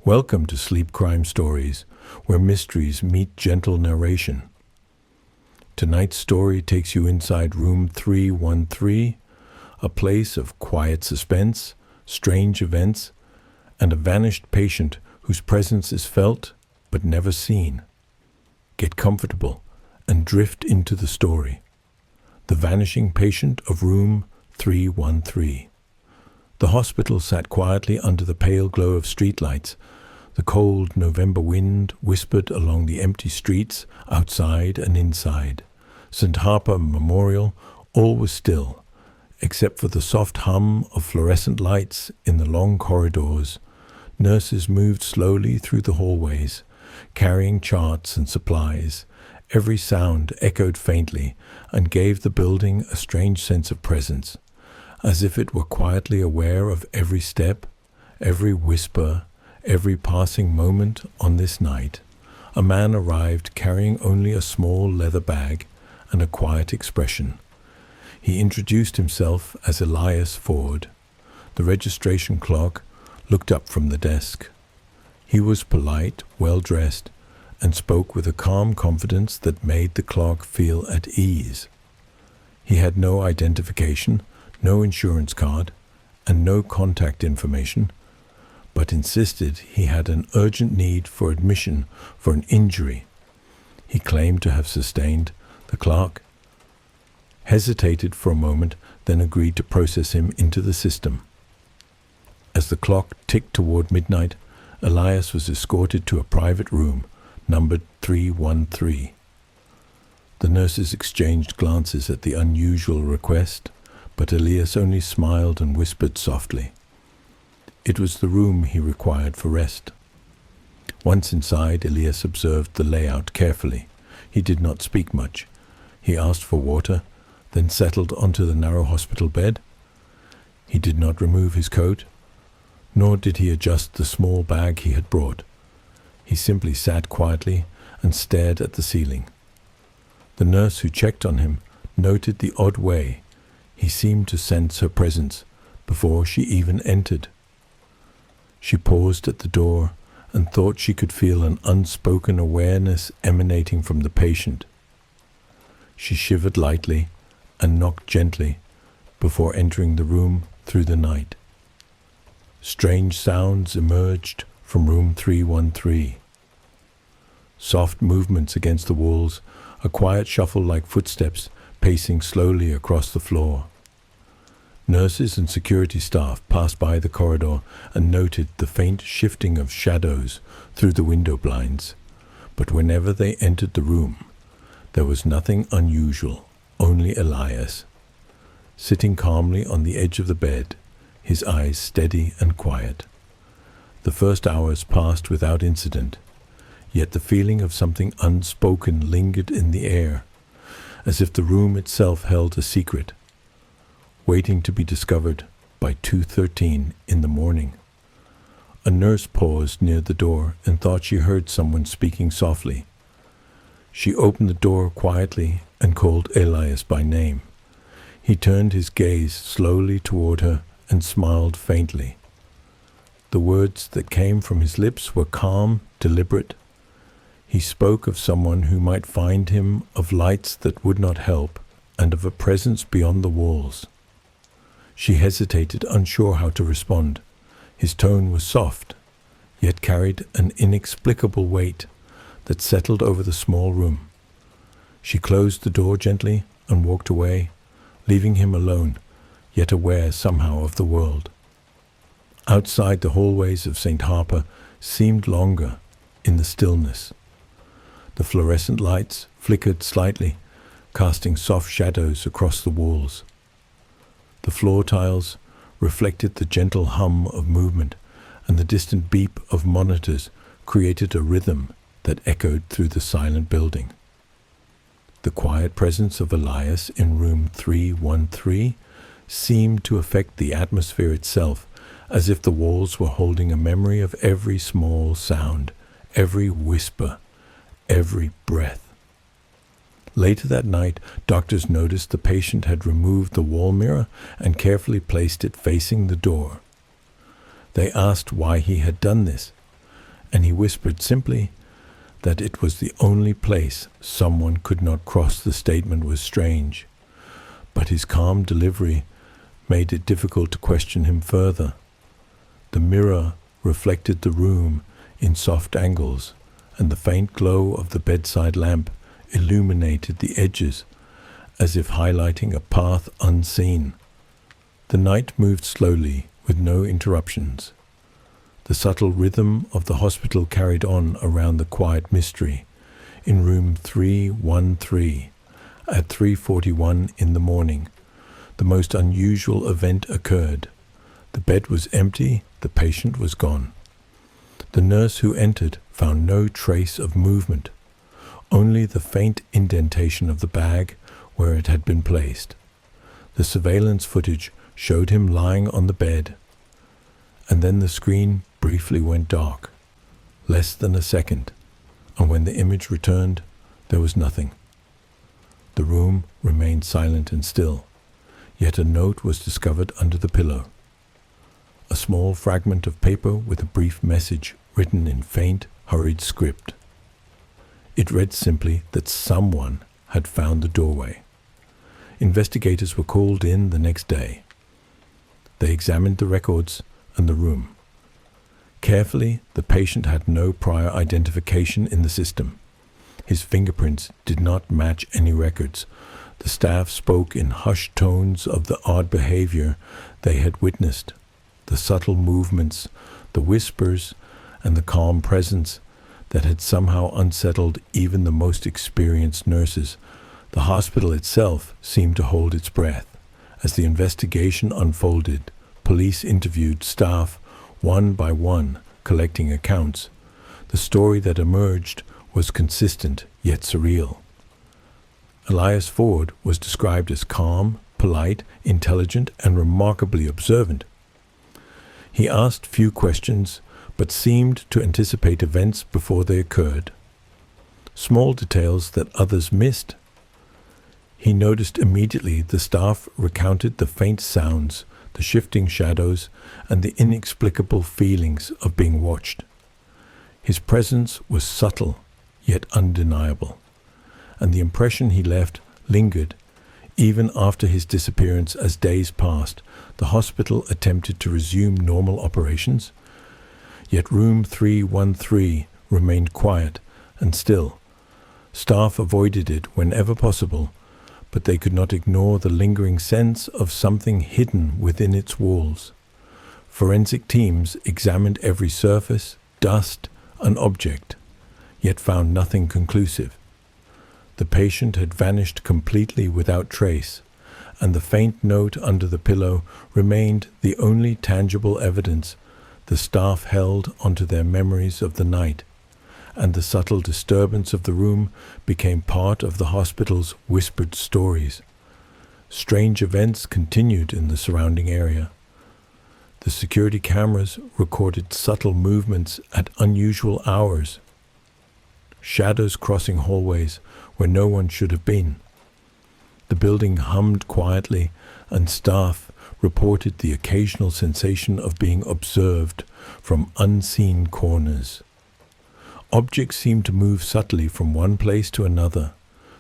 Welcome to Sleep Crime Stories, where mysteries meet gentle narration. Tonight's story takes you inside room 313, a place of quiet suspense, strange events, and a vanished patient whose presence is felt but never seen. Get comfortable and drift into the story. The vanishing patient of room 313. The hospital sat quietly under the pale glow of streetlights. The cold November wind whispered along the empty streets outside and inside. St. Harper Memorial, all was still, except for the soft hum of fluorescent lights in the long corridors. Nurses moved slowly through the hallways, carrying charts and supplies. Every sound echoed faintly and gave the building a strange sense of presence, as if it were quietly aware of every step, every whisper, every passing moment. On this night, a man arrived carrying only a small leather bag and a quiet expression. He introduced himself as Elias Ford. The registration clerk looked up from the desk. He was polite, well-dressed, and spoke with a calm confidence that made the clerk feel at ease. He had no identification, no insurance card, and no contact information, but insisted he had an urgent need for admission for an injury he claimed to have sustained. The clerk hesitated for a moment, then agreed to process him into the system. As the clock ticked toward midnight, Elias was escorted to a private room, numbered 313. The nurses exchanged glances at the unusual request, but Elias only smiled and whispered softly. It was the room he required for rest. Once inside, Elias observed the layout carefully. He did not speak much. He asked for water, then settled onto the narrow hospital bed. He did not remove his coat, nor did he adjust the small bag he had brought. He simply sat quietly and stared at the ceiling. The nurse who checked on him noted the odd way he seemed to sense her presence before she even entered. She paused at the door and thought she could feel an unspoken awareness emanating from the patient. She shivered lightly and knocked gently before entering the room through the night. Strange sounds emerged from room 313. Soft movements against the walls, a quiet shuffle like footsteps pacing slowly across the floor. Nurses and security staff passed by the corridor and noted the faint shifting of shadows through the window blinds. But whenever they entered the room, there was nothing unusual, only Elias, sitting calmly on the edge of the bed, his eyes steady and quiet. The first hours passed without incident, yet the feeling of something unspoken lingered in the air, as if the room itself held a secret, waiting to be discovered by 2:13 in the morning. A nurse paused near the door and thought she heard someone speaking softly. She opened the door quietly and called Elias by name. He turned his gaze slowly toward her and smiled faintly. The words that came from his lips were calm, deliberate. He spoke of someone who might find him, of lights that would not help, and of a presence beyond the walls. She hesitated, unsure how to respond. His tone was soft, yet carried an inexplicable weight that settled over the small room. She closed the door gently and walked away, leaving him alone, yet aware somehow of the world. Outside, the hallways of St. Harper seemed longer in the stillness. The fluorescent lights flickered slightly, casting soft shadows across the walls. The floor tiles reflected the gentle hum of movement, and the distant beep of monitors created a rhythm that echoed through the silent building. The quiet presence of Elias in room 313 seemed to affect the atmosphere itself, as if the walls were holding a memory of every small sound, every whisper, every breath. Later that night, doctors noticed the patient had removed the wall mirror and carefully placed it facing the door. They asked why he had done this, and he whispered simply that it was the only place someone could not cross the statement was strange, but his calm delivery made it difficult to question him further. The mirror reflected the room in soft angles, and the faint glow of the bedside lamp illuminated the edges as if highlighting a path unseen. The night moved slowly, with no interruptions. The subtle rhythm of the hospital carried on around the quiet mystery. In room 313, at 3:41 in the morning, the most unusual event occurred. The bed was empty, the patient was gone. The nurse who entered found no trace of movement, only the faint indentation of the bag where it had been placed. The surveillance footage showed him lying on the bed, and then the screen briefly went dark, less than a second, and when the image returned, there was nothing. The room remained silent and still, yet a note was discovered under the pillow. A small fragment of paper with a brief message written in faint, hurried script. It read simply that someone had found the doorway. Investigators were called in the next day. They examined the records and the room. Carefully, the patient had no prior identification in the system. His fingerprints did not match any records. The staff spoke in hushed tones of the odd behavior they had witnessed, the subtle movements, the whispers, and the calm presence that had somehow unsettled even the most experienced nurses. The hospital itself seemed to hold its breath. As the investigation unfolded, police interviewed staff one by one, collecting accounts. The story that emerged was consistent yet surreal. Elias Ford was described as calm, polite, intelligent, and remarkably observant. He asked few questions, but seemed to anticipate events before they occurred. Small details that others missed. He noticed immediately the staff recounted the faint sounds, the shifting shadows, and the inexplicable feelings of being watched. His presence was subtle, yet undeniable, and the impression he left lingered. Even after his disappearance, as days passed, the hospital attempted to resume normal operations, yet room 313 remained quiet and still. Staff avoided it whenever possible, but they could not ignore the lingering sense of something hidden within its walls. Forensic teams examined every surface, dust, and object, yet found nothing conclusive. The patient had vanished completely without trace, and the faint note under the pillow remained the only tangible evidence. The staff held onto their memories of the night, and the subtle disturbance of the room became part of the hospital's whispered stories. Strange events continued in the surrounding area. The security cameras recorded subtle movements at unusual hours, shadows crossing hallways where no one should have been. The building hummed quietly, and staff reported the occasional sensation of being observed from unseen corners. Objects seemed to move subtly from one place to another,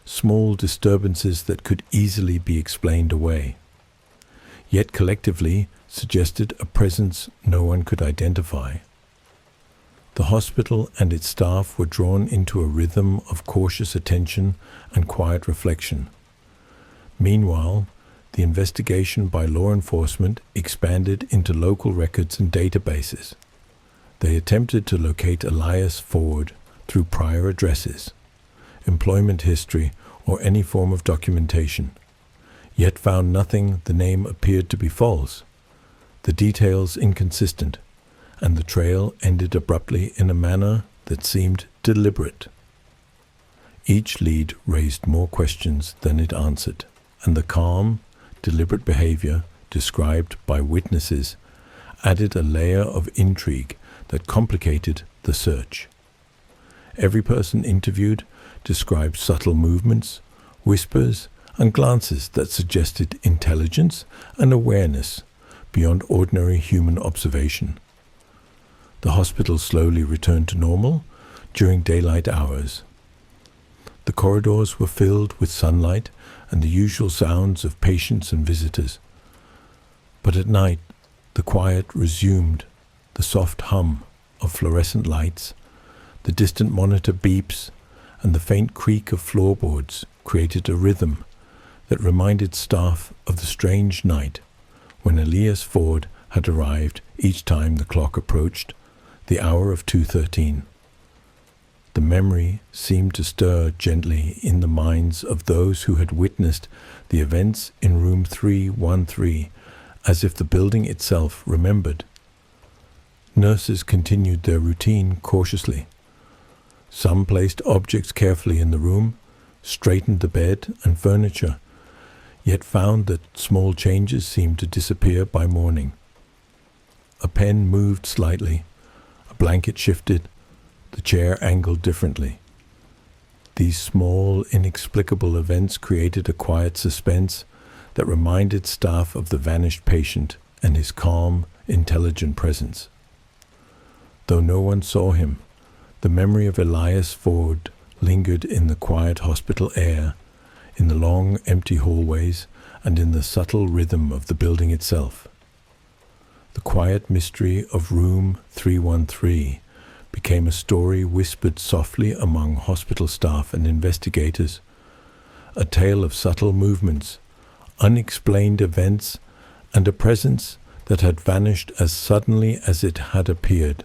small disturbances that could easily be explained away, yet collectively suggested a presence no one could identify. The hospital and its staff were drawn into a rhythm of cautious attention and quiet reflection. Meanwhile, the investigation by law enforcement expanded into local records and databases. They attempted to locate Elias Ford through prior addresses, employment history, or any form of documentation, yet found nothing. The name appeared to be false, the details inconsistent, and the trail ended abruptly in a manner that seemed deliberate. Each lead raised more questions than it answered, and the calm, deliberate behavior described by witnesses added a layer of intrigue that complicated the search. Every person interviewed described subtle movements, whispers, and glances that suggested intelligence and awareness beyond ordinary human observation. the hospital slowly returned to normal during daylight hours. The corridors were filled with sunlight and the usual sounds of patients and visitors. But at night, the quiet resumed, the soft hum of fluorescent lights, the distant monitor beeps, and the faint creak of floorboards created a rhythm that reminded staff of the strange night when Elias Ford had arrived each time the clock approached the hour of 2:13. The memory seemed to stir gently in the minds of those who had witnessed the events in room 313, as if the building itself remembered. Nurses continued their routine cautiously. Some placed objects carefully in the room, straightened the bed and furniture, yet found that small changes seemed to disappear by morning. A pen moved slightly, a blanket shifted, the chair angled differently. These small, inexplicable events created a quiet suspense that reminded staff of the vanished patient and his calm, intelligent presence. Though no one saw him, the memory of Elias Ford lingered in the quiet hospital air, in the long, empty hallways, and in the subtle rhythm of the building itself. The quiet mystery of room 313 became a story whispered softly among hospital staff and investigators, a tale of subtle movements, unexplained events, and a presence that had vanished as suddenly as it had appeared.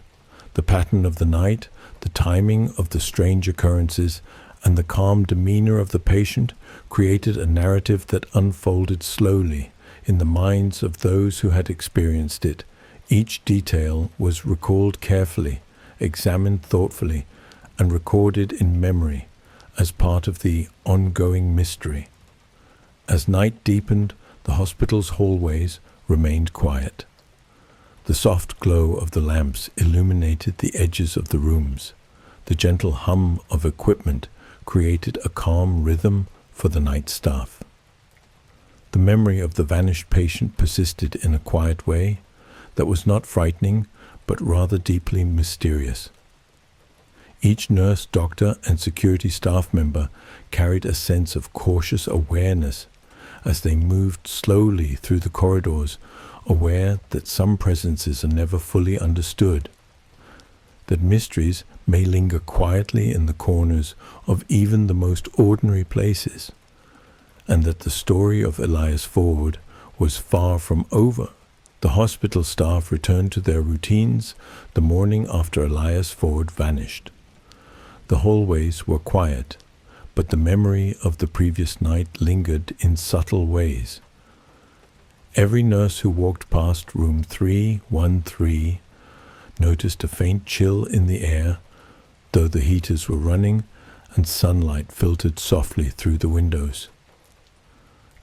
The pattern of the night, the timing of the strange occurrences, and the calm demeanor of the patient created a narrative that unfolded slowly in the minds of those who had experienced it. Each detail was recalled carefully, examined thoughtfully, and recorded in memory as part of the ongoing mystery. As night deepened, the hospital's hallways remained quiet. The soft glow of the lamps illuminated the edges of the rooms. The gentle hum of equipment created a calm rhythm for the night staff. The memory of the vanished patient persisted in a quiet way that was not frightening, but rather deeply mysterious. Each nurse, doctor, and security staff member carried a sense of cautious awareness as they moved slowly through the corridors, aware that some presences are never fully understood, that mysteries may linger quietly in the corners of even the most ordinary places, and that the story of Elias Ford was far from over. The hospital staff returned to their routines the morning after Elias Ford vanished. The hallways were quiet, but the memory of the previous night lingered in subtle ways. Every nurse who walked past room 313 noticed a faint chill in the air, though the heaters were running and sunlight filtered softly through the windows.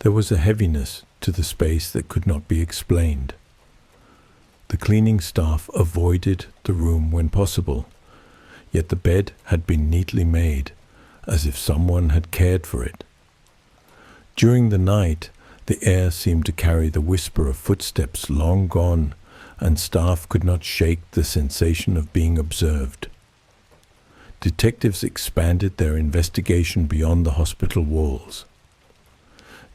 There was a heaviness to the space that could not be explained. The cleaning staff avoided the room when possible, yet the bed had been neatly made, as if someone had cared for it. During the night, the air seemed to carry the whisper of footsteps long gone, and staff could not shake the sensation of being observed. Detectives expanded their investigation beyond the hospital walls.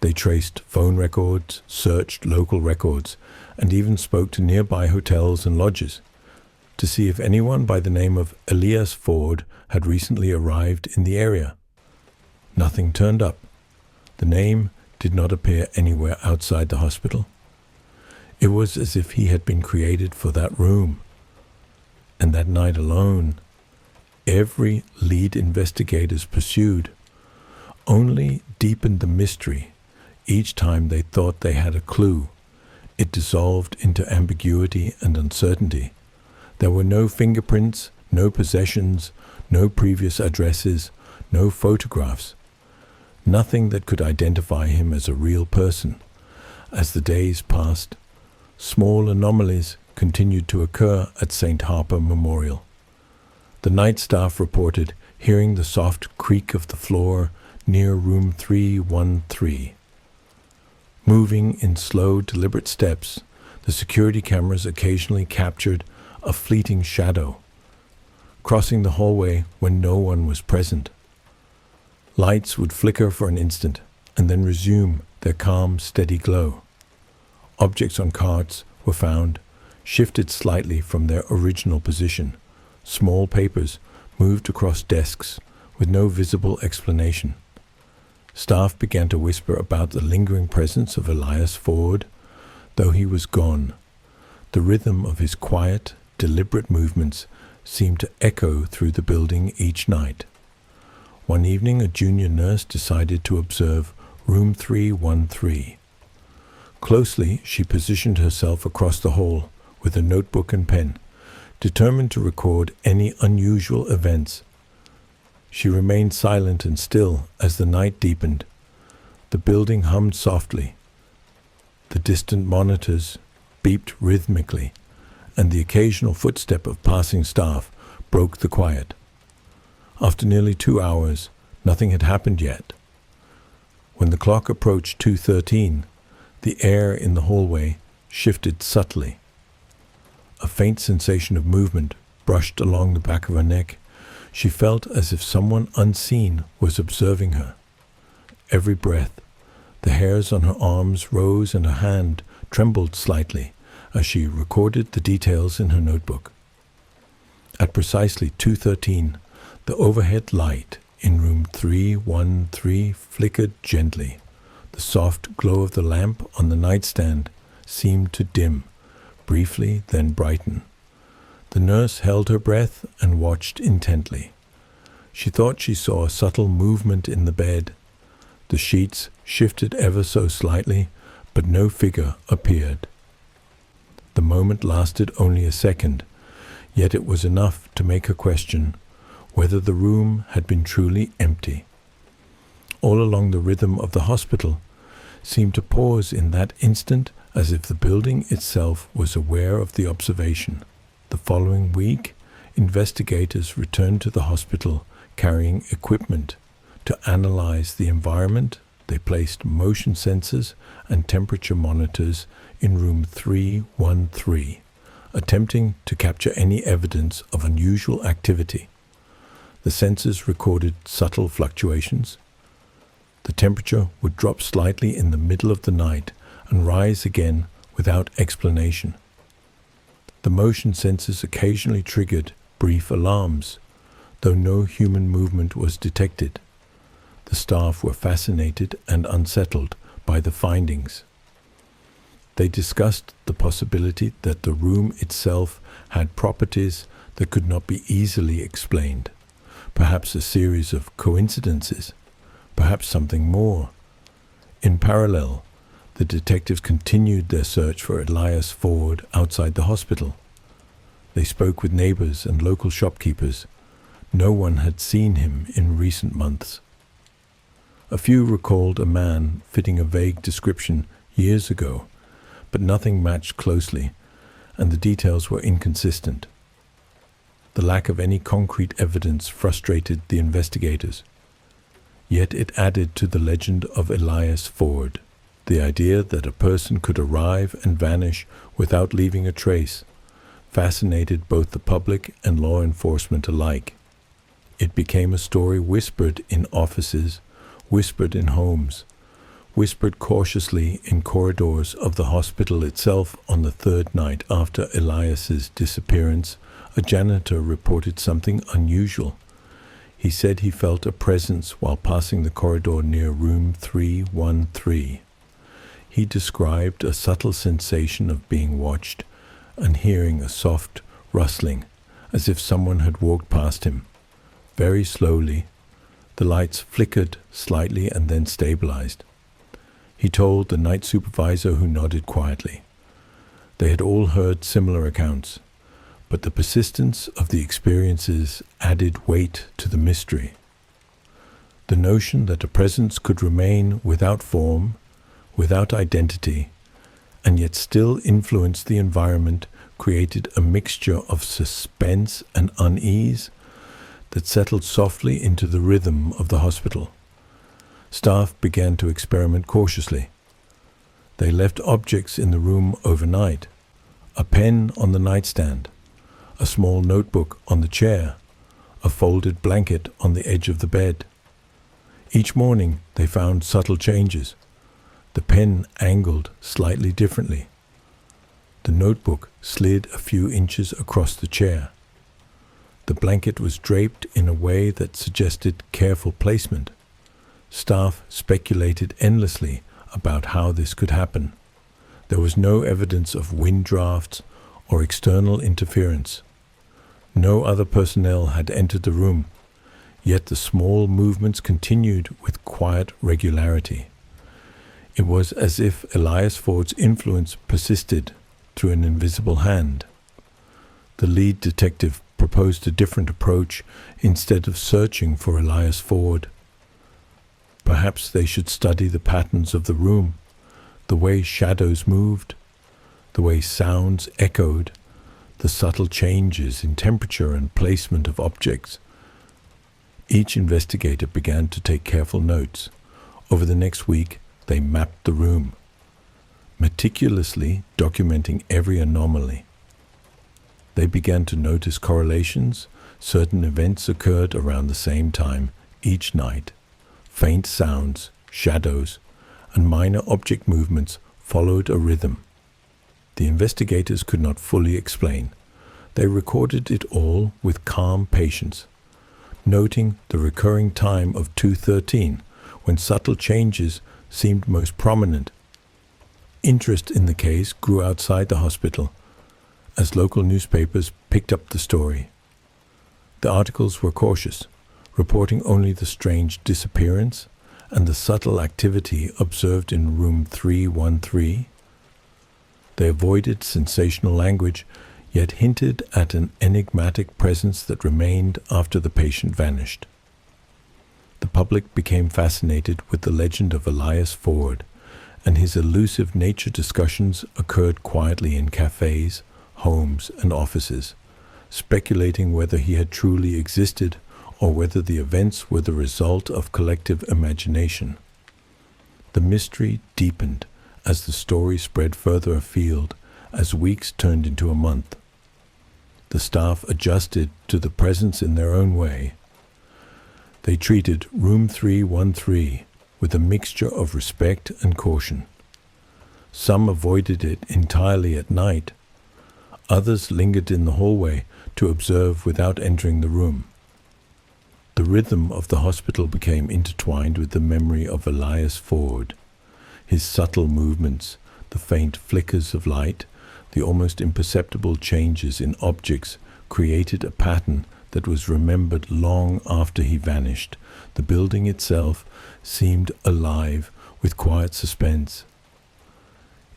They traced phone records, searched local records, and even spoke to nearby hotels and lodges to see if anyone by the name of Elias Ford had recently arrived in the area. Nothing turned up. The name did not appear anywhere outside the hospital. It was as if he had been created for that room. And that night alone, every lead investigators pursued only deepened the mystery. Each time they thought they had a clue, it dissolved into ambiguity and uncertainty. There were no fingerprints, no possessions, no previous addresses, no photographs. Nothing that could identify him as a real person. As the days passed, small anomalies continued to occur at St. Harper Memorial. The night staff reported hearing the soft creak of the floor near room 313. Moving in slow, deliberate steps, the security cameras occasionally captured a fleeting shadow, crossing the hallway when no one was present. Lights would flicker for an instant and then resume their calm, steady glow. Objects on carts were found, shifted slightly from their original position. Small papers moved across desks with no visible explanation. Staff began to whisper about the lingering presence of Elias Ford, though he was gone. The rhythm of his quiet, deliberate movements seemed to echo through the building each night. One evening, a junior nurse decided to observe room 313. Closely, she positioned herself across the hall with a notebook and pen, determined to record any unusual events. She remained silent and still as the night deepened. The building hummed softly. The distant monitors beeped rhythmically, and the occasional footstep of passing staff broke the quiet. After nearly 2 hours, nothing had happened yet. When the clock approached 2:13, the air in the hallway shifted subtly. A faint sensation of movement brushed along the back of her neck. She felt as if someone unseen was observing her. Every breath, the hairs on her arms rose and her hand trembled slightly as she recorded the details in her notebook. At precisely 2:13, the overhead light in room 313 flickered gently. The soft glow of the lamp on the nightstand seemed to dim, briefly then brighten. The nurse held her breath and watched intently. She thought she saw a subtle movement in the bed. The sheets shifted ever so slightly, but no figure appeared. The moment lasted only a second, yet it was enough to make her question whether the room had been truly empty. All along the rhythm of the hospital seemed to pause in that instant, as if the building itself was aware of the observation. The following week, investigators returned to the hospital carrying equipment to analyze the environment. They placed motion sensors and temperature monitors in room 313, attempting to capture any evidence of unusual activity. The sensors recorded subtle fluctuations. The temperature would drop slightly in the middle of the night and rise again without explanation. The motion sensors occasionally triggered brief alarms, though no human movement was detected. The staff were fascinated and unsettled by the findings. They discussed the possibility that the room itself had properties that could not be easily explained. Perhaps a series of coincidences, perhaps something more. In parallel, the detectives continued their search for Elias Ford outside the hospital. They spoke with neighbors and local shopkeepers. No one had seen him in recent months. A few recalled a man fitting a vague description years ago, but nothing matched closely, and the details were inconsistent. The lack of any concrete evidence frustrated the investigators. Yet it added to the legend of Elias Ford. The idea that a person could arrive and vanish without leaving a trace fascinated both the public and law enforcement alike. It became a story whispered in offices, whispered in homes, whispered cautiously in corridors of the hospital itself. On the third night after Elias's disappearance, a janitor reported something unusual. He said he felt a presence while passing the corridor near room 313. He described a subtle sensation of being watched and hearing a soft rustling, as if someone had walked past him. Very slowly, the lights flickered slightly and then stabilized. He told the night supervisor, who nodded quietly. They had all heard similar accounts, but the persistence of the experiences added weight to the mystery. The notion that a presence could remain without form, without identity, and yet still influence the environment created a mixture of suspense and unease that settled softly into the rhythm of the hospital. Staff began to experiment cautiously. They left objects in the room overnight: a pen on the nightstand, a small notebook on the chair, a folded blanket on the edge of the bed. Each morning they found subtle changes. The pen angled slightly differently. The notebook slid a few inches across the chair. The blanket was draped in a way that suggested careful placement. Staff speculated endlessly about how this could happen. There was no evidence of wind drafts or external interference. No other personnel had entered the room, yet the small movements continued with quiet regularity. It was as if Elias Ford's influence persisted through an invisible hand. The lead detective proposed a different approach instead of searching for Elias Ford. Perhaps they should study the patterns of the room, the way shadows moved, the way sounds echoed, the subtle changes in temperature and placement of objects. Each investigator began to take careful notes. Over the next week, they mapped the room, meticulously documenting every anomaly. They began to notice correlations. Certain events occurred around the same time each night. Faint sounds, shadows, and minor object movements followed a rhythm. The investigators could not fully explain. They recorded it all with calm patience, noting the recurring time of 2:13, when subtle changes seemed most prominent. Interest in the case grew outside the hospital as local newspapers picked up the story. The articles were cautious, reporting only the strange disappearance and the subtle activity observed in room 313. They avoided sensational language, yet hinted at an enigmatic presence that remained after the patient vanished. The public became fascinated with the legend of Elias Ford, and his elusive nature discussions occurred quietly in cafes, homes, and offices, speculating whether he had truly existed or whether the events were the result of collective imagination. The mystery deepened as the story spread further afield, as weeks turned into a month. The staff adjusted to the presence in their own way. They treated room 313 with a mixture of respect and caution. Some avoided it entirely at night. Others lingered in the hallway to observe without entering the room. The rhythm of the hospital became intertwined with the memory of Elias Ford. His subtle movements, the faint flickers of light, the almost imperceptible changes in objects created a pattern that was remembered long after he vanished. The building itself seemed alive with quiet suspense.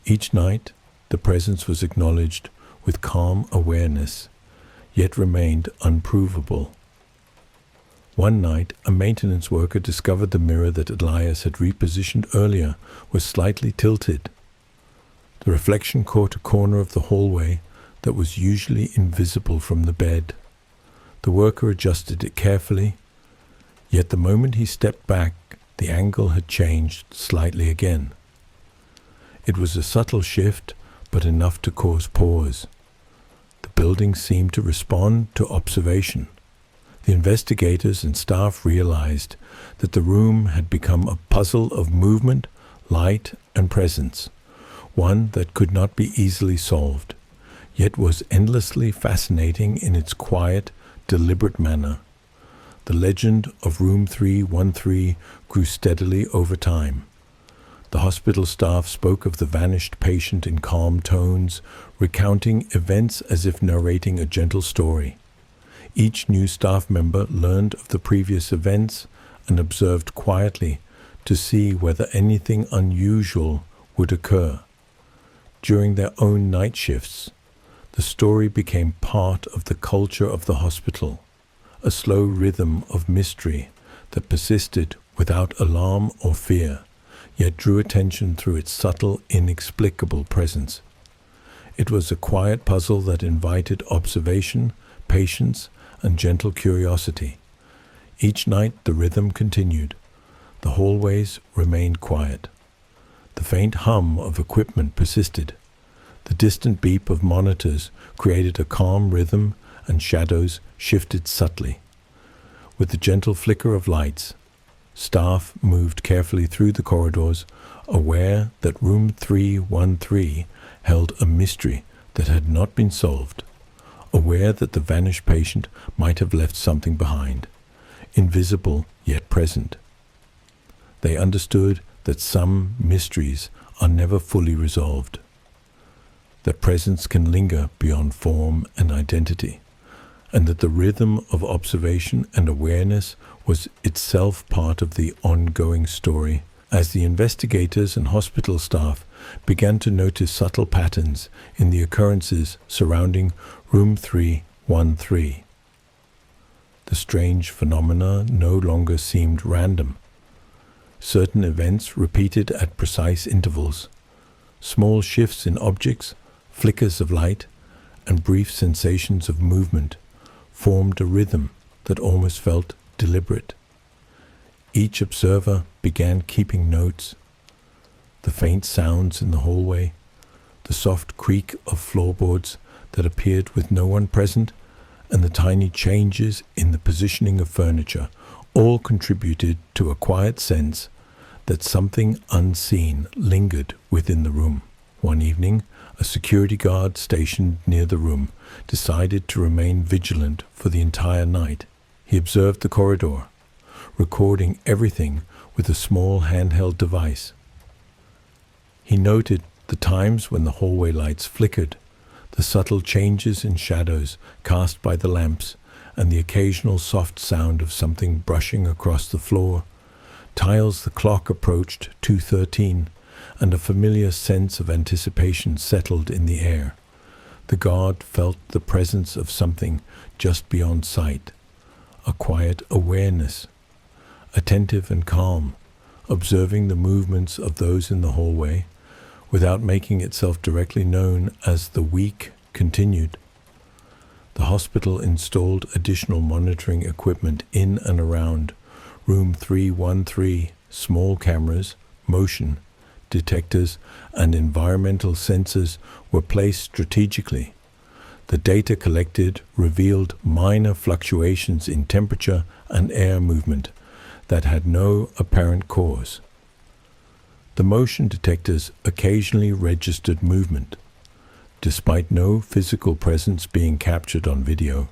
Each night, the presence was acknowledged with calm awareness, yet remained unprovable. One night, a maintenance worker discovered the mirror that Elias had repositioned earlier was slightly tilted. The reflection caught a corner of the hallway that was usually invisible from the bed. The worker adjusted it carefully, yet the moment he stepped back, the angle had changed slightly again. It was a subtle shift, but enough to cause pause. The building seemed to respond to observation. The investigators and staff realized that the room had become a puzzle of movement, light, and presence, one that could not be easily solved, yet was endlessly fascinating in its quiet, deliberate manner. The legend of room 313 grew steadily over time. The hospital staff spoke of the vanished patient in calm tones, recounting events as if narrating a gentle story. Each new staff member learned of the previous events and observed quietly to see whether anything unusual would occur. During their own night shifts, the story became part of the culture of the hospital, a slow rhythm of mystery that persisted without alarm or fear, yet drew attention through its subtle, inexplicable presence. It was a quiet puzzle that invited observation, patience, and gentle curiosity. Each night the rhythm continued. The hallways remained quiet. The faint hum of equipment persisted. The distant beep of monitors created a calm rhythm and shadows shifted subtly. With the gentle flicker of lights, staff moved carefully through the corridors, aware that room 313 held a mystery that had not been solved, aware that the vanished patient might have left something behind, invisible yet present. They understood that some mysteries are never fully resolved, that presence can linger beyond form and identity, and that the rhythm of observation and awareness was itself part of the ongoing story. As the investigators and hospital staff began to notice subtle patterns in the occurrences surrounding room 313, the strange phenomena no longer seemed random. Certain events repeated at precise intervals. Small shifts in objects, flickers of light, and brief sensations of movement formed a rhythm that almost felt deliberate. Each observer began keeping notes. The faint sounds in the hallway, the soft creak of floorboards that appeared with no one present, and the tiny changes in the positioning of furniture all contributed to a quiet sense that something unseen lingered within the room. One evening, a security guard stationed near the room decided to remain vigilant for the entire night. He observed the corridor, recording everything with a small handheld device. He noted the times when the hallway lights flickered, the subtle changes in shadows cast by the lamps, and the occasional soft sound of something brushing across the floor. Tiles the clock approached 2:13, and a familiar sense of anticipation settled in the air. The guard felt the presence of something just beyond sight, a quiet awareness, attentive and calm, observing the movements of those in the hallway, without making itself directly known. As the week continued, the hospital installed additional monitoring equipment in and around room 313, small cameras, motion detectors, and environmental sensors were placed strategically. The data collected revealed minor fluctuations in temperature and air movement that had no apparent cause. The motion detectors occasionally registered movement. Despite no physical presence being captured on video,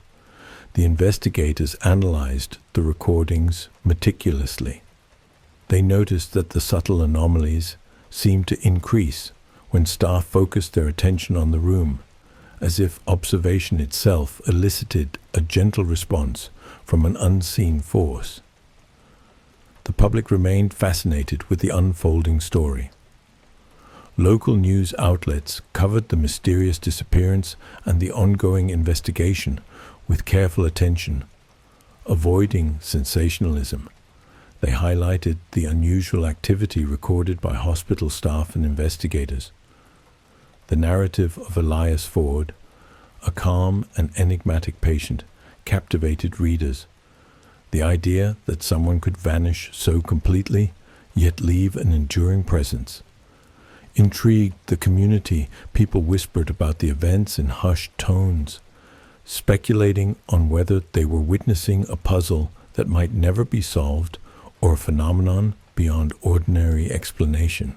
the investigators analyzed the recordings meticulously. They noticed that the subtle anomalies seemed to increase when staff focused their attention on the room, as if observation itself elicited a gentle response from an unseen force. The public remained fascinated with the unfolding story. Local news outlets covered the mysterious disappearance and the ongoing investigation with careful attention, avoiding sensationalism. They highlighted the unusual activity recorded by hospital staff and investigators. The narrative of Elias Ford, a calm and enigmatic patient, captivated readers. The idea that someone could vanish so completely, yet leave an enduring presence, intrigued the community. People whispered about the events in hushed tones, speculating on whether they were witnessing a puzzle that might never be solved or a phenomenon beyond ordinary explanation.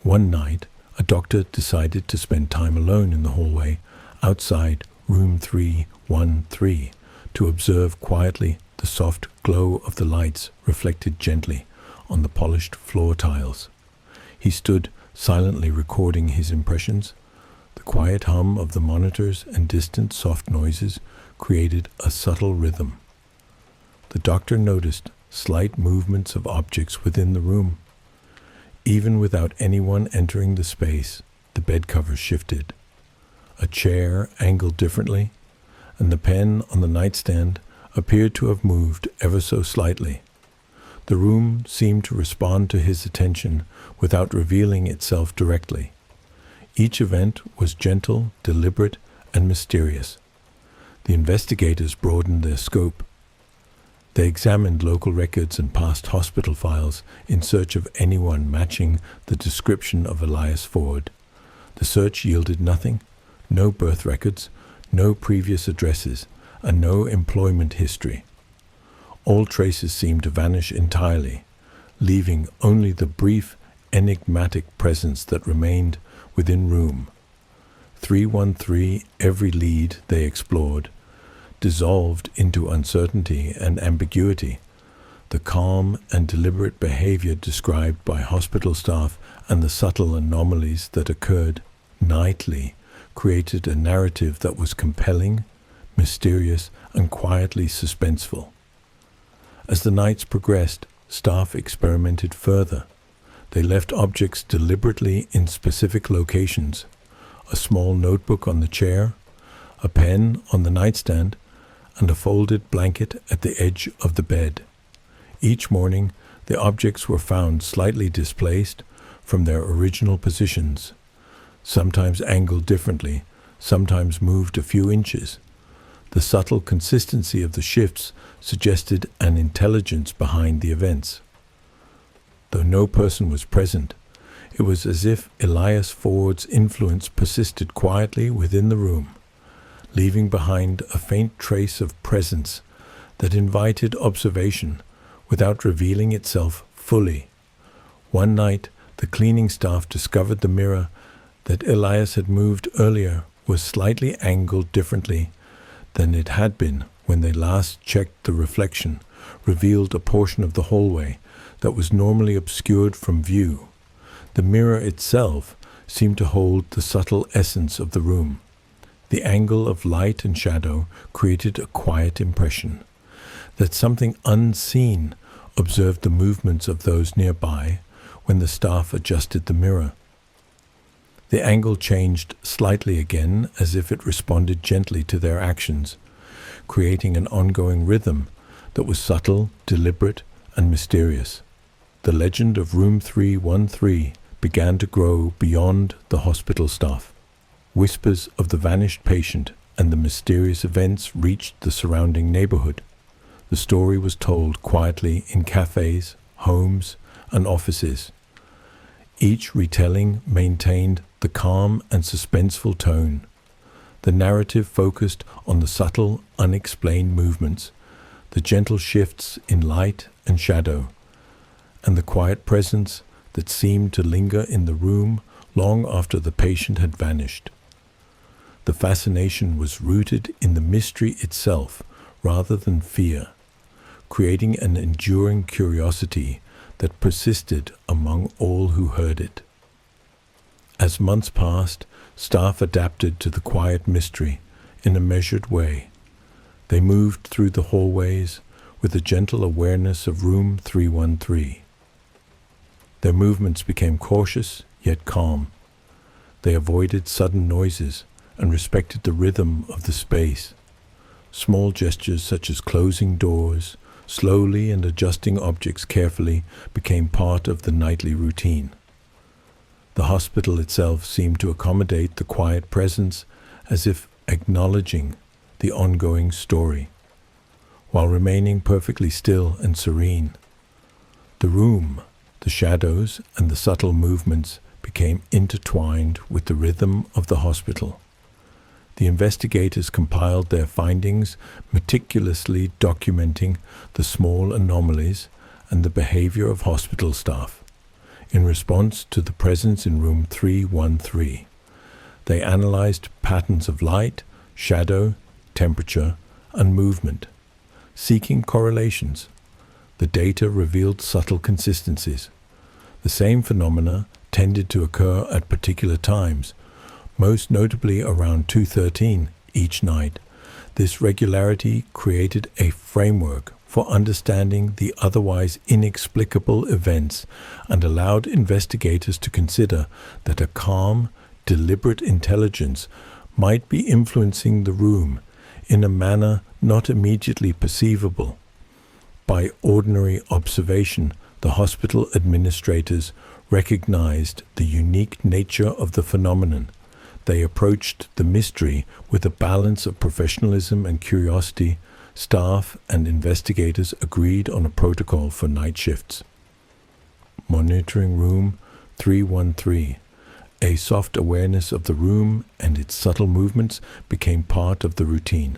One night, a doctor decided to spend time alone in the hallway outside room 313 to observe quietly the soft glow of the lights reflected gently on the polished floor tiles. He stood silently recording his impressions. The quiet hum of the monitors and distant soft noises created a subtle rhythm. The doctor noticed slight movements of objects within the room. Even without anyone entering the space, the bed covers shifted. A chair angled differently, and the pen on the nightstand appeared to have moved ever so slightly. The room seemed to respond to his attention without revealing itself directly. Each event was gentle, deliberate, and mysterious. The investigators broadened their scope. They examined local records and past hospital files in search of anyone matching the description of Elias Ford. The search yielded nothing, no birth records, no previous addresses, and no employment history. All traces seemed to vanish entirely, leaving only the brief, enigmatic presence that remained within room 313. Every lead they explored dissolved into uncertainty and ambiguity. The calm and deliberate behavior described by hospital staff and the subtle anomalies that occurred nightly created a narrative that was compelling, mysterious, and quietly suspenseful. As the nights progressed, staff experimented further. They left objects deliberately in specific locations: a small notebook on the chair, a pen on the nightstand, and a folded blanket at the edge of the bed. Each morning, the objects were found slightly displaced from their original positions, sometimes angled differently, sometimes moved a few inches. The subtle consistency of the shifts suggested an intelligence behind the events. Though no person was present, it was as if Elias Ford's influence persisted quietly within the room, leaving behind a faint trace of presence that invited observation without revealing itself fully. One night, the cleaning staff discovered the mirror that Elias had moved earlier was slightly angled differently than it had been when they last checked. The reflection revealed a portion of the hallway that was normally obscured from view. The mirror itself seemed to hold the subtle essence of the room. The angle of light and shadow created a quiet impression that something unseen observed the movements of those nearby when the staff adjusted the mirror. The angle changed slightly again, as if it responded gently to their actions, creating an ongoing rhythm that was subtle, deliberate, and mysterious. The legend of Room 313 began to grow beyond the hospital staff. Whispers of the vanished patient and the mysterious events reached the surrounding neighborhood. The story was told quietly in cafes, homes, and offices. Each retelling maintained the calm and suspenseful tone. The narrative focused on the subtle, unexplained movements, the gentle shifts in light and shadow, and the quiet presence that seemed to linger in the room long after the patient had vanished. The fascination was rooted in the mystery itself rather than fear, creating an enduring curiosity that persisted among all who heard it. As months passed, staff adapted to the quiet mystery in a measured way. They moved through the hallways with a gentle awareness of Room 313. Their movements became cautious yet calm. They avoided sudden noises and respected the rhythm of the space. Small gestures such as closing doors, slowly and adjusting objects carefully became part of the nightly routine. The hospital itself seemed to accommodate the quiet presence, as if acknowledging the ongoing story, while remaining perfectly still and serene. The room, the shadows, and the subtle movements became intertwined with the rhythm of the hospital. The investigators compiled their findings, meticulously documenting the small anomalies and the behavior of hospital staff. In response to the presence in Room 313, they analyzed patterns of light, shadow, temperature, and movement, seeking correlations. The data revealed subtle consistencies. The same phenomena tended to occur at particular times, most notably around 2:13 each night. This regularity created a framework for understanding the otherwise inexplicable events and allowed investigators to consider that a calm, deliberate intelligence might be influencing the room in a manner not immediately perceivable. By ordinary observation, the hospital administrators recognized the unique nature of the phenomenon. They approached the mystery with a balance of professionalism and curiosity. Staff and investigators agreed on a protocol for night shifts. Monitoring Room 313. A soft awareness of the room and its subtle movements became part of the routine.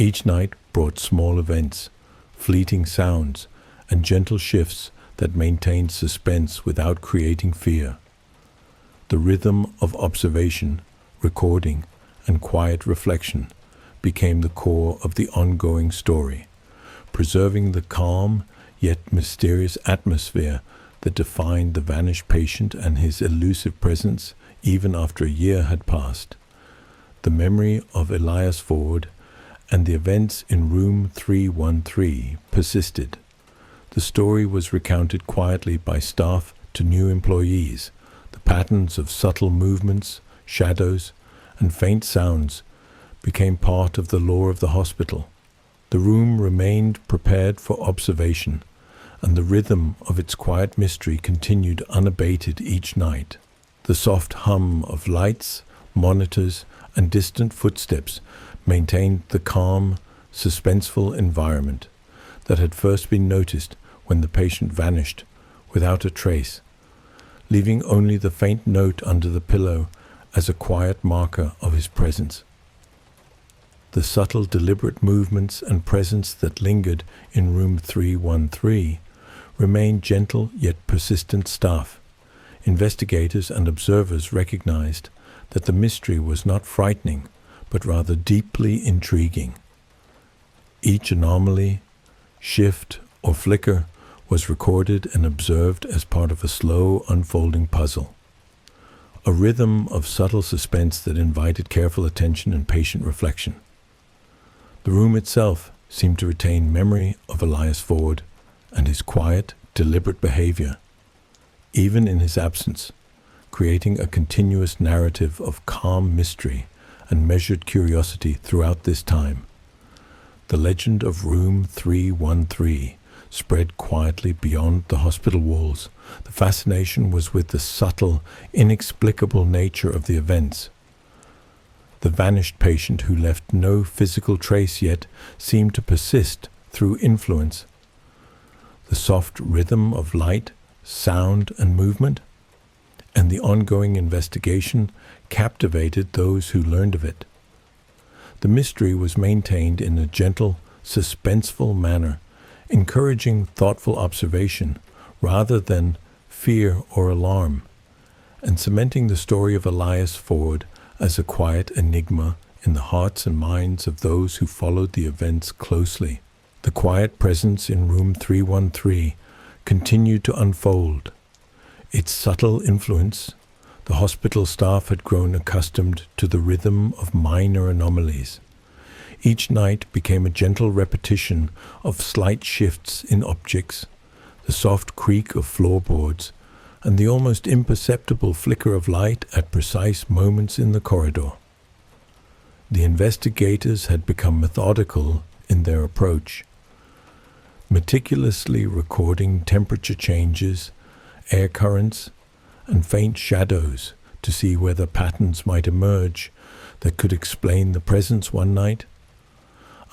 Each night brought small events, fleeting sounds, and gentle shifts that maintained suspense without creating fear. The rhythm of observation, recording, and quiet reflection became the core of the ongoing story, preserving the calm yet mysterious atmosphere that defined the vanished patient and his elusive presence even after a year had passed. The memory of Elias Ford and the events in room 313 persisted. The story was recounted quietly by staff to new employees. The patterns of subtle movements, shadows, and faint sounds became part of the lore of the hospital. The room remained prepared for observation, and the rhythm of its quiet mystery continued unabated each night. The soft hum of lights, monitors, and distant footsteps maintained the calm, suspenseful environment that had first been noticed when the patient vanished without a trace, leaving only the faint note under the pillow as a quiet marker of his presence. The subtle, deliberate movements and presence that lingered in room 313 remained gentle yet persistent staff. Investigators and observers recognized that the mystery was not frightening, but rather deeply intriguing. Each anomaly, shift, or flicker was recorded and observed as part of a slow, unfolding puzzle. A rhythm of subtle suspense that invited careful attention and patient reflection. The room itself seemed to retain memory of Elias Ford and his quiet, deliberate behavior, even in his absence, creating a continuous narrative of calm mystery and measured curiosity throughout this time. The legend of room 313 spread quietly beyond the hospital walls. The fascination was with the subtle, inexplicable nature of the events. The vanished patient who left no physical trace yet seemed to persist through influence. The soft rhythm of light, sound, and movement, and the ongoing investigation captivated those who learned of it. The mystery was maintained in a gentle, suspenseful manner, encouraging thoughtful observation rather than fear or alarm, and cementing the story of Elias Ford as a quiet enigma in the hearts and minds of those who followed the events closely. The quiet presence in room 313 continued to unfold. Its subtle influence, the hospital staff had grown accustomed to the rhythm of minor anomalies. Each night became a gentle repetition of slight shifts in objects, the soft creak of floorboards, and the almost imperceptible flicker of light at precise moments in the corridor. The investigators had become methodical in their approach, meticulously recording temperature changes, air currents, and faint shadows to see whether patterns might emerge that could explain the presence one night.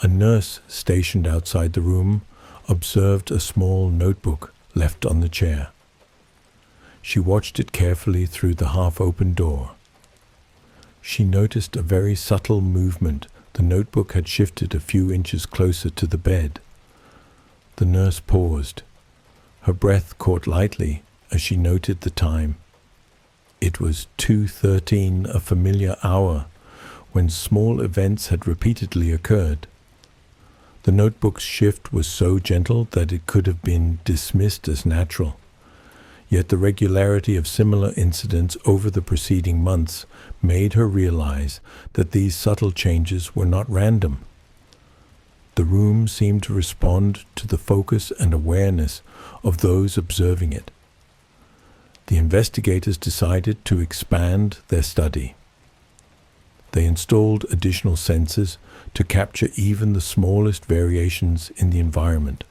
A nurse stationed outside the room observed a small notebook left on the chair. She watched it carefully through the half-open door. She noticed a very subtle movement. The notebook had shifted a few inches closer to the bed. The nurse paused. Her breath caught lightly as she noted the time. It was 2:13, a familiar hour, when small events had repeatedly occurred. The notebook's shift was so gentle that it could have been dismissed as natural. Yet the regularity of similar incidents over the preceding months made her realize that these subtle changes were not random. The room seemed to respond to the focus and awareness of those observing it. The investigators decided to expand their study. They installed additional sensors to capture even the smallest variations in the environment.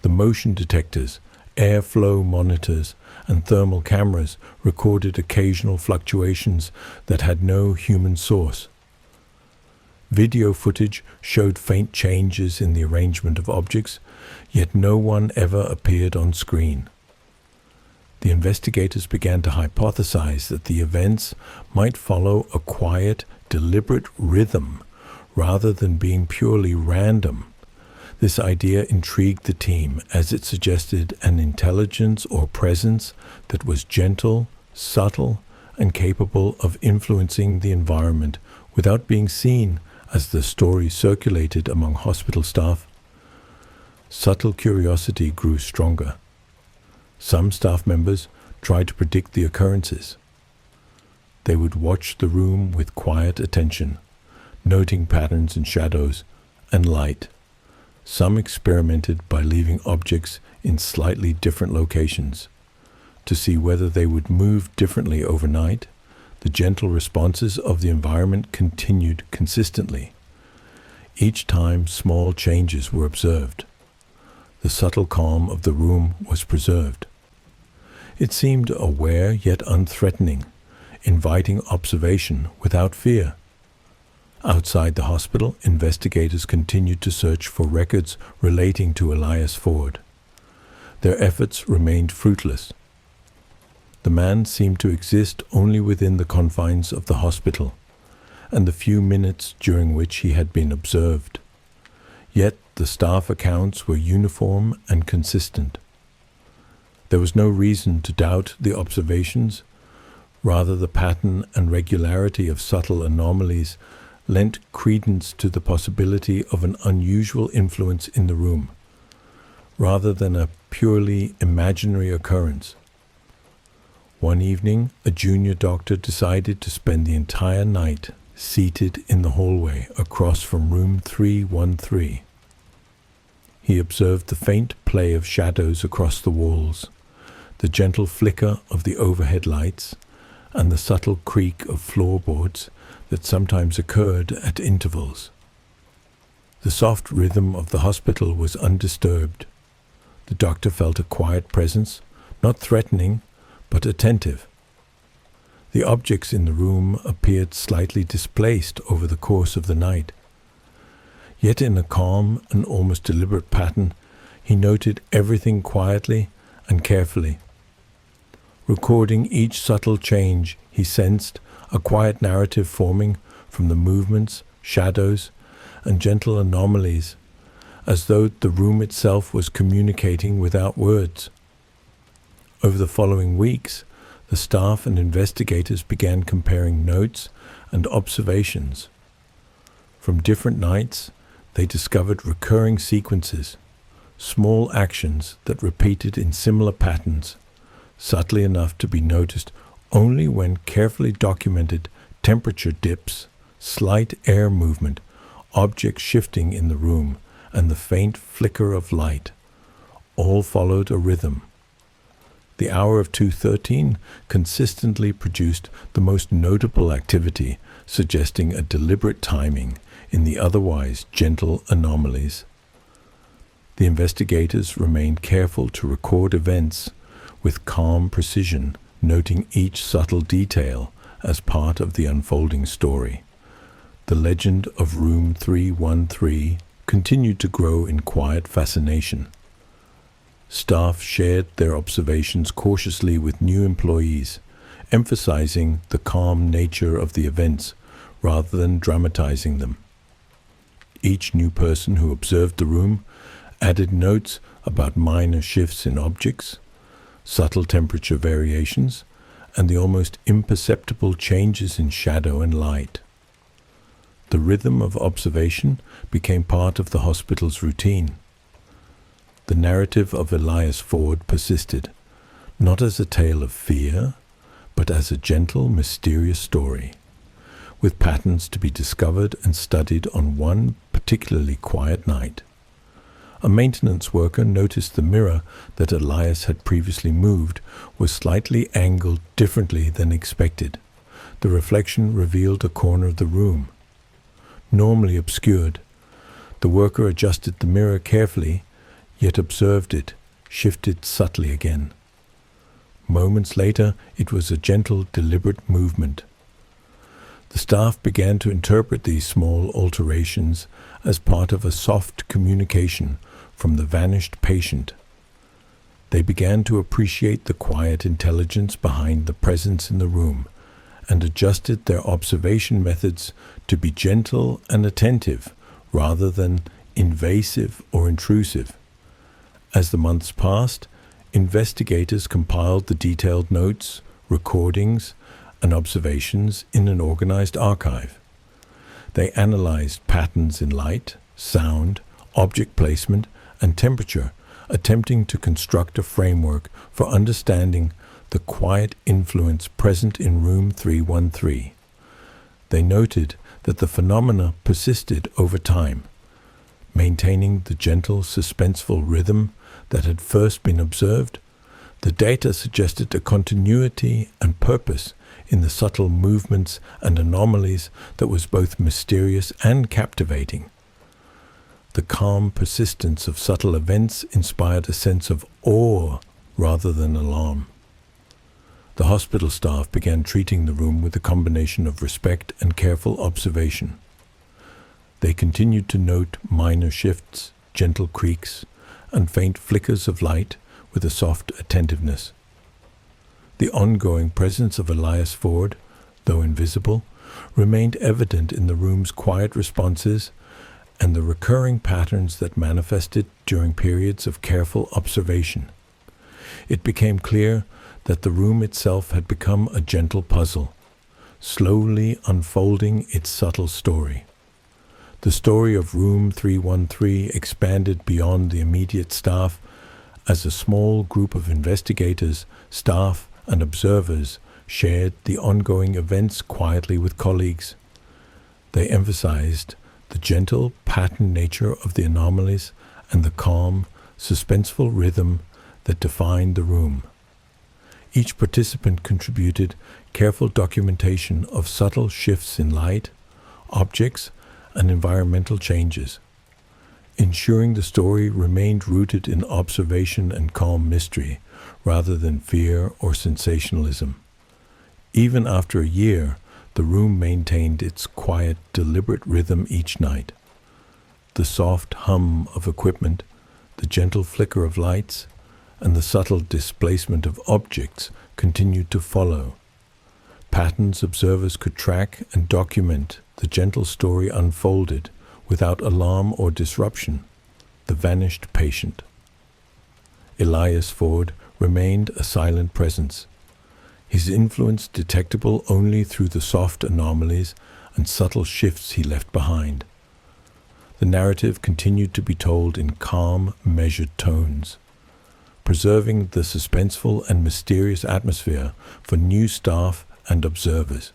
The motion detectors, airflow monitors, and thermal cameras recorded occasional fluctuations that had no human source. Video footage showed faint changes in the arrangement of objects, yet no one ever appeared on screen. The investigators began to hypothesize that the events might follow a quiet, deliberate rhythm rather than being purely random. This idea intrigued the team as it suggested an intelligence or presence that was gentle, subtle, and capable of influencing the environment without being seen. As the story circulated among hospital staff, subtle curiosity grew stronger. Some staff members tried to predict the occurrences. They would watch the room with quiet attention, noting patterns in shadows and light. Some experimented by leaving objects in slightly different locations to see whether they would move differently overnight. The gentle responses of the environment continued consistently. Each time small changes were observed, the subtle calm of the room was preserved. It seemed aware yet unthreatening, inviting observation without fear. Outside the hospital, investigators continued to search for records relating to Elias Ford. Their efforts remained fruitless. The man seemed to exist only within the confines of the hospital and the few minutes during which he had been observed. Yet the staff accounts were uniform and consistent. There was no reason to doubt the observations. Rather, the pattern and regularity of subtle anomalies lent credence to the possibility of an unusual influence in the room, rather than a purely imaginary occurrence. One evening, a junior doctor decided to spend the entire night seated in the hallway across from room 313. He observed the faint play of shadows across the walls, the gentle flicker of the overhead lights, and the subtle creak of floorboards that sometimes occurred at intervals. The soft rhythm of the hospital was undisturbed. The doctor felt a quiet presence, not threatening, but attentive. The objects in the room appeared slightly displaced over the course of the night. Yet in a calm and almost deliberate pattern, he noted everything quietly and carefully. Recording each subtle change, he sensed a quiet narrative forming from the movements, shadows, and gentle anomalies, as though the room itself was communicating without words. Over the following weeks, the staff and investigators began comparing notes and observations. From different nights, they discovered recurring sequences, small actions that repeated in similar patterns, subtly enough to be noticed only when carefully documented: temperature dips, slight air movement, objects shifting in the room, and the faint flicker of light. All followed a rhythm. The hour of 2:13 consistently produced the most notable activity, suggesting a deliberate timing in the otherwise gentle anomalies. The investigators remained careful to record events with calm precision, noting each subtle detail as part of the unfolding story. The legend of Room 313 continued to grow in quiet fascination. Staff shared their observations cautiously with new employees, emphasizing the calm nature of the events rather than dramatizing them. Each new person who observed the room added notes about minor shifts in objects, subtle temperature variations, and the almost imperceptible changes in shadow and light. The rhythm of observation became part of the hospital's routine. The narrative of Elias Ford persisted, not as a tale of fear, but as a gentle, mysterious story, with patterns to be discovered and studied on one particularly quiet night. A maintenance worker noticed the mirror that Elias had previously moved was slightly angled differently than expected. The reflection revealed a corner of the room, normally obscured. The worker adjusted the mirror carefully, yet observed it shifted subtly again. Moments later, it was a gentle, deliberate movement. The staff began to interpret these small alterations as part of a soft communication from the vanished patient. They began to appreciate the quiet intelligence behind the presence in the room and adjusted their observation methods to be gentle and attentive rather than invasive or intrusive. As the months passed, investigators compiled the detailed notes, recordings, and observations in an organized archive. They analyzed patterns in light, sound, object placement, and temperature, attempting to construct a framework for understanding the quiet influence present in room 313. They noted that the phenomena persisted over time, maintaining the gentle, suspenseful rhythm that had first been observed. The data suggested a continuity and purpose in the subtle movements and anomalies that was both mysterious and captivating. The calm persistence of subtle events inspired a sense of awe rather than alarm. The hospital staff began treating the room with a combination of respect and careful observation. They continued to note minor shifts, gentle creaks, and faint flickers of light with a soft attentiveness. The ongoing presence of Elias Ford, though invisible, remained evident in the room's quiet responses and the recurring patterns that manifested during periods of careful observation. It became clear that the room itself had become a gentle puzzle, slowly unfolding its subtle story. The story of room 313 expanded beyond the immediate staff as a small group of investigators, staff, and observers shared the ongoing events quietly with colleagues. They emphasized the gentle pattern nature of the anomalies and the calm, suspenseful rhythm that defined the room. Each participant contributed careful documentation of subtle shifts in light, objects, and environmental changes, ensuring the story remained rooted in observation and calm mystery rather than fear or sensationalism. Even after a year, the room maintained its quiet, deliberate rhythm each night. The soft hum of equipment, the gentle flicker of lights, and the subtle displacement of objects continued to follow. Patterns observers could track and document. The gentle story unfolded without alarm or disruption. The vanished patient. Elias Ford remained a silent presence, his influence detectable only through the soft anomalies and subtle shifts he left behind. The narrative continued to be told in calm, measured tones, preserving the suspenseful and mysterious atmosphere for new staff and observers.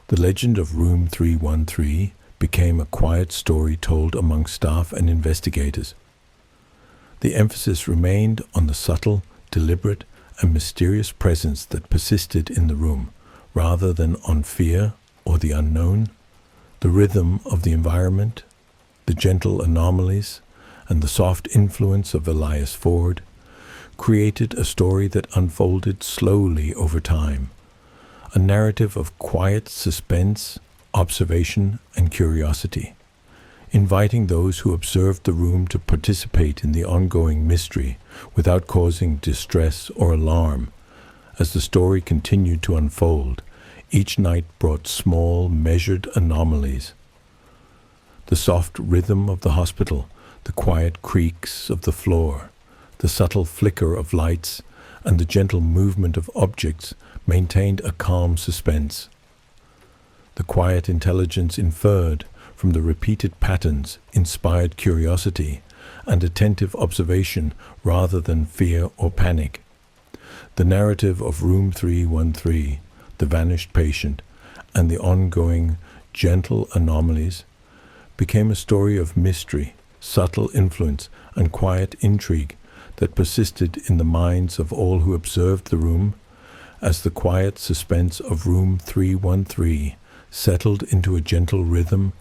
The legend of Room 313 became a quiet story told among staff and investigators. The emphasis remained on the subtle, deliberate, and mysterious presence that persisted in the room, rather than on fear or the unknown. The rhythm of the environment, the gentle anomalies, and the soft influence of Elias Ford created a story that unfolded slowly over time, a narrative of quiet suspense, observation, and curiosity, inviting those who observed the room to participate in the ongoing mystery without causing distress or alarm. As the story continued to unfold, each night brought small, measured anomalies. The soft rhythm of the hospital, the quiet creaks of the floor, the subtle flicker of lights, and the gentle movement of objects maintained a calm suspense. The quiet intelligence inferred from the repeated patterns inspired curiosity and attentive observation rather than fear or panic. The narrative of Room 313, the vanished patient, and the ongoing gentle anomalies became a story of mystery, subtle influence, and quiet intrigue that persisted in the minds of all who observed the room, as the quiet suspense of Room 313 settled into a gentle rhythm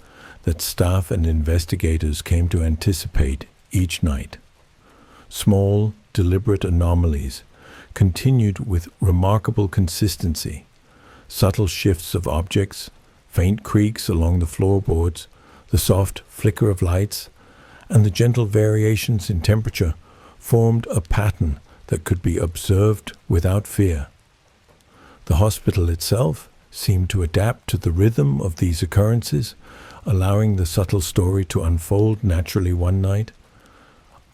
that staff and investigators came to anticipate each night. Small, deliberate anomalies continued with remarkable consistency. Subtle shifts of objects, faint creaks along the floorboards, the soft flicker of lights, and the gentle variations in temperature formed a pattern that could be observed without fear. The hospital itself seemed to adapt to the rhythm of these occurrences, allowing the subtle story to unfold naturally. One night,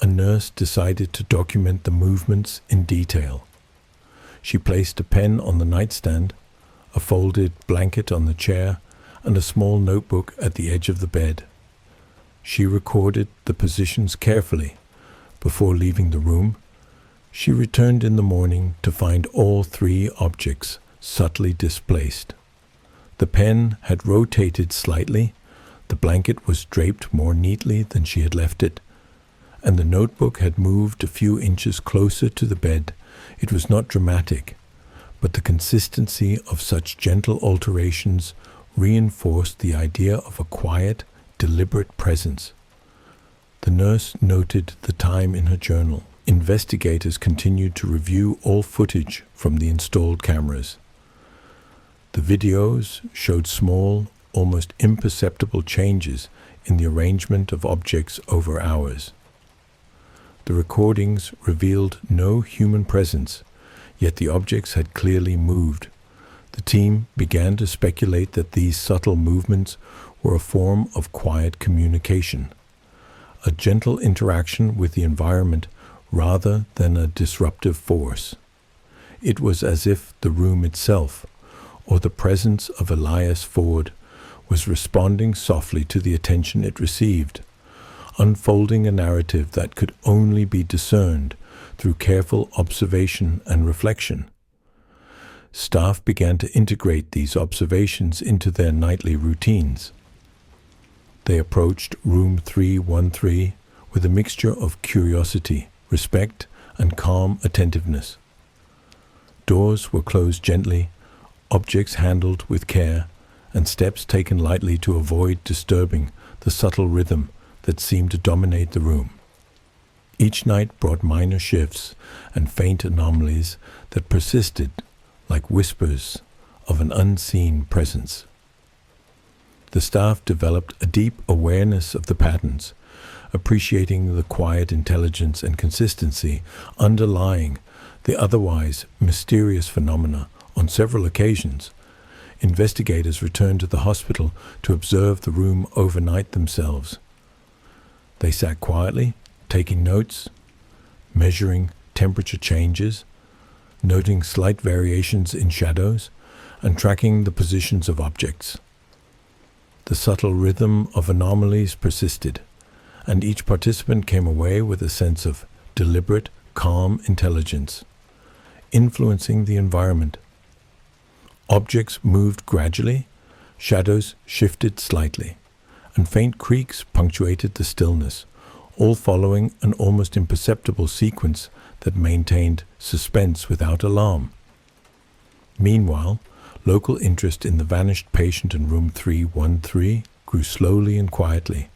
a nurse decided to document the movements in detail. She placed a pen on the nightstand, a folded blanket on the chair, and a small notebook at the edge of the bed. She recorded the positions carefully. Before leaving the room, she returned in the morning to find all 3 objects subtly displaced. The pen had rotated slightly, the blanket was draped more neatly than she had left it, and the notebook had moved a few inches closer to the bed. It was not dramatic, but the consistency of such gentle alterations reinforced the idea of a quiet, deliberate presence. The nurse noted the time in her journal. Investigators continued to review all footage from the installed cameras. The videos showed small, almost imperceptible changes in the arrangement of objects over hours. The recordings revealed no human presence, yet the objects had clearly moved. The team began to speculate that these subtle movements were a form of quiet communication, a gentle interaction with the environment rather than a disruptive force. It was as if the room itself, or the presence of Elias Ford, was responding softly to the attention it received, unfolding a narrative that could only be discerned through careful observation and reflection. Staff began to integrate these observations into their nightly routines. They approached room 313 with a mixture of curiosity, respect, and calm attentiveness. Doors were closed gently, objects handled with care, and steps taken lightly to avoid disturbing the subtle rhythm that seemed to dominate the room. Each night brought minor shifts and faint anomalies that persisted like whispers of an unseen presence. The staff developed a deep awareness of the patterns, appreciating the quiet intelligence and consistency underlying the otherwise mysterious phenomena. On several occasions, investigators returned to the hospital to observe the room overnight themselves. They sat quietly, taking notes, measuring temperature changes, noting slight variations in shadows, and tracking the positions of objects. The subtle rhythm of anomalies persisted, and each participant came away with a sense of deliberate, calm intelligence, influencing the environment. Objects moved gradually, shadows shifted slightly, and faint creaks punctuated the stillness, all following an almost imperceptible sequence that maintained suspense without alarm. Meanwhile, local interest in the vanished patient in room 313 grew slowly and quietly.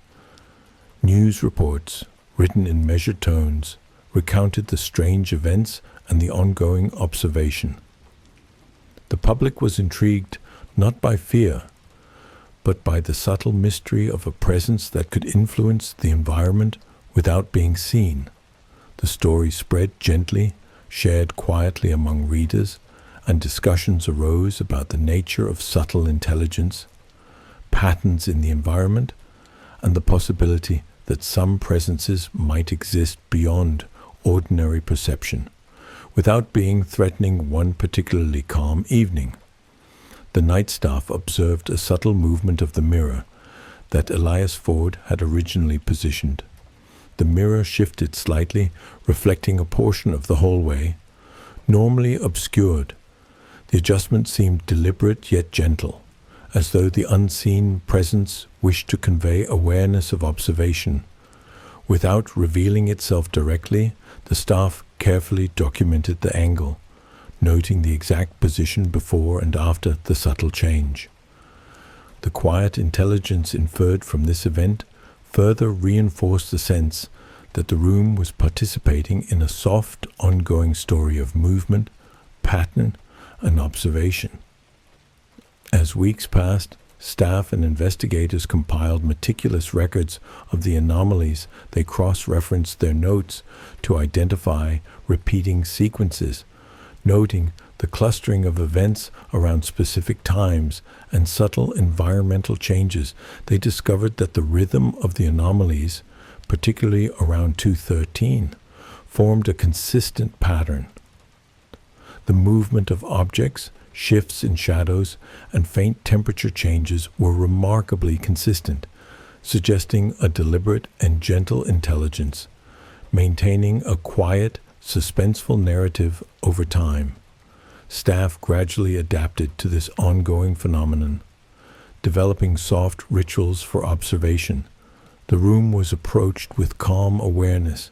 News reports, written in measured tones, recounted the strange events and the ongoing observation. The public was intrigued not by fear, but by the subtle mystery of a presence that could influence the environment without being seen. The story spread gently, shared quietly among readers, and discussions arose about the nature of subtle intelligence, patterns in the environment, and the possibility that some presences might exist beyond ordinary perception, without being threatening one particularly calm evening. The night staff observed a subtle movement of the mirror that Elias Ford had originally positioned. The mirror shifted slightly, reflecting a portion of the hallway, normally obscured. The adjustment seemed deliberate yet gentle, as though the unseen presence wished to convey awareness of observation. Without revealing itself directly, the staff carefully documented the angle, noting the exact position before and after the subtle change. The quiet intelligence inferred from this event further reinforced the sense that the room was participating in a soft, ongoing story of movement, pattern, and observation. As weeks passed, staff and investigators compiled meticulous records of the anomalies. They cross-referenced their notes to identify repeating sequences, noting the clustering of events around specific times, and subtle environmental changes, they discovered that the rhythm of the anomalies, particularly around 213, formed a consistent pattern. The movement of objects, shifts in shadows, and faint temperature changes were remarkably consistent, suggesting a deliberate and gentle intelligence, maintaining a quiet, suspenseful narrative over time. Staff gradually adapted to this ongoing phenomenon, developing soft rituals for observation. The room was approached with calm awareness.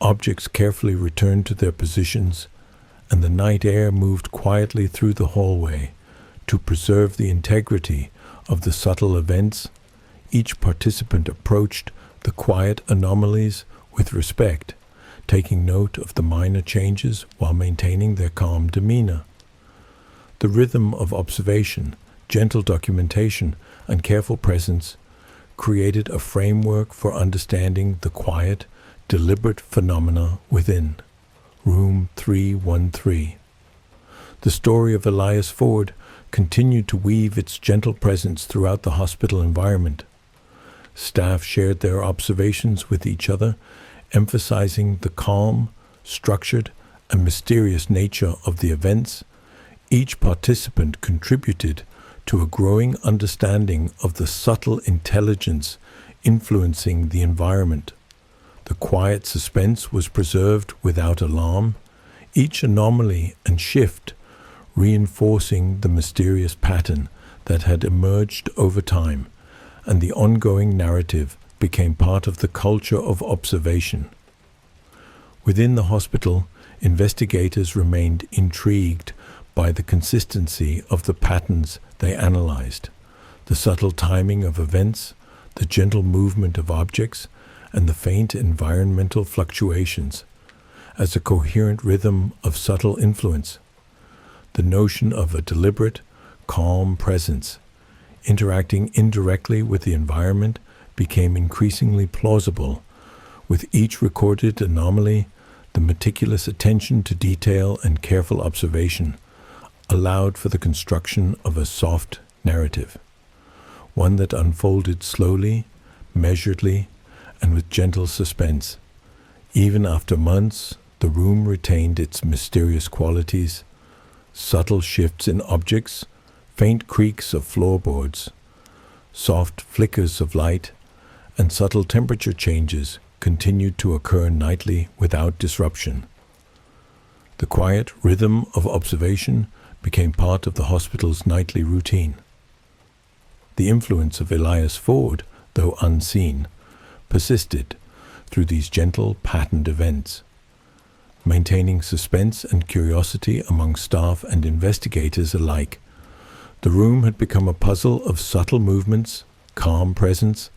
Objects carefully returned to their positions, and the night air moved quietly through the hallway to preserve the integrity of the subtle events. Each participant approached the quiet anomalies with respect, taking note of the minor changes while maintaining their calm demeanor. The rhythm of observation, gentle documentation, and careful presence created a framework for understanding the quiet, deliberate phenomena within. Room 313. The story of Elias Ford continued to weave its gentle presence throughout the hospital environment. Staff shared their observations with each other, emphasizing the calm, structured, and mysterious nature of the events. Each participant contributed to a growing understanding of the subtle intelligence influencing the environment. The quiet suspense was preserved without alarm, each anomaly and shift reinforcing the mysterious pattern that had emerged over time, and the ongoing narrative became part of the culture of observation. Within the hospital, investigators remained intrigued by the consistency of the patterns they analyzed, the subtle timing of events, the gentle movement of objects, and the faint environmental fluctuations as a coherent rhythm of subtle influence. The notion of a deliberate, calm presence, interacting indirectly with the environment, became increasingly plausible. With each recorded anomaly, the meticulous attention to detail and careful observation allowed for the construction of a soft narrative, one that unfolded slowly, measuredly, and with gentle suspense. Even after months, the room retained its mysterious qualities. Subtle shifts in objects, faint creaks of floorboards, soft flickers of light, and subtle temperature changes continued to occur nightly without disruption. The quiet rhythm of observation became part of the hospital's nightly routine. The influence of Elias Ford, though unseen, persisted through these gentle, patterned events, maintaining suspense and curiosity among staff and investigators alike. The room had become a puzzle of subtle movements, calm presence,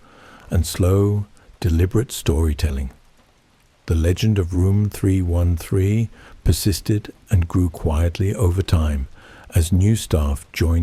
and slow, deliberate storytelling. The legend of Room 313 persisted and grew quietly over time as new staff joined